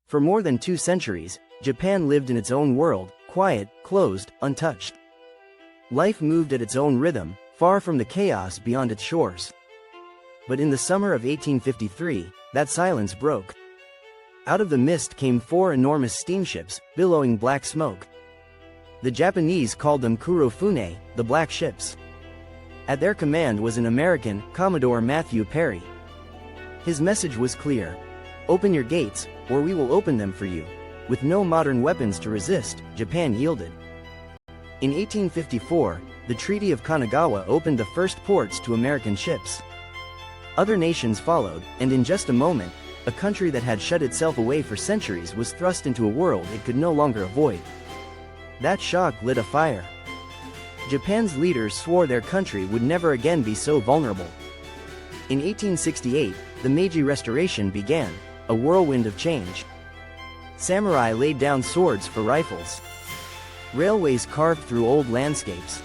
For more than 2 centuries, Japan lived in its own world, quiet, closed, untouched. Life moved at its own rhythm, far from the chaos beyond its shores. But in the summer of 1853, that silence broke. Out of the mist came 4 enormous steamships, billowing black smoke. The Japanese called them Kurofune, the Black Ships. At their command was an American, Commodore Matthew Perry. His message was clear. Open your gates, or we will open them for you. With no modern weapons to resist, Japan yielded. In 1854, the Treaty of Kanagawa opened the first ports to American ships. Other nations followed, and in just a moment, a country that had shut itself away for centuries was thrust into a world it could no longer avoid. That shock lit a fire. Japan's leaders swore their country would never again be so vulnerable. In 1868, the Meiji Restoration began, a whirlwind of change. Samurai laid down swords for rifles. Railways carved through old landscapes.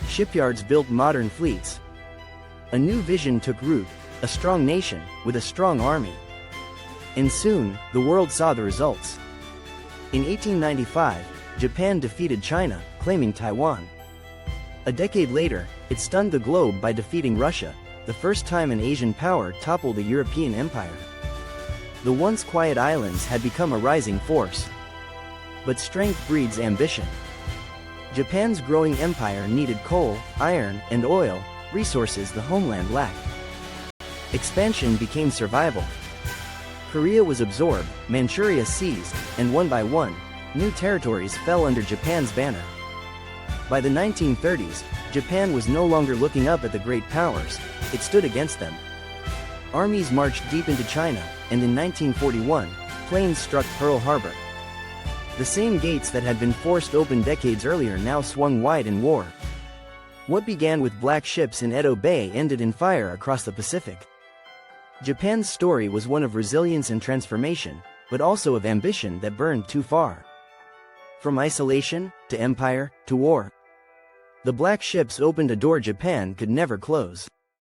Shipyards built modern fleets. A new vision took root, a strong nation, with a strong army. And soon, the world saw the results. In 1895, Japan defeated China, claiming Taiwan. A decade later, it stunned the globe by defeating Russia, the first time an Asian power toppled a European empire. The once quiet islands had become a rising force. But strength breeds ambition. Japan's growing empire needed coal, iron, and oil, resources the homeland lacked. Expansion became survival. Korea was absorbed, Manchuria seized, and one by one, new territories fell under Japan's banner. By the 1930s, Japan was no longer looking up at the great powers, it stood against them. Armies marched deep into China, and in 1941, planes struck Pearl Harbor. The same gates that had been forced open decades earlier now swung wide in war. What began with black ships in Edo Bay ended in fire across the Pacific. Japan's story was one of resilience and transformation, but also of ambition that burned too far. From isolation, to empire, to war. The black ships opened a door Japan could never close.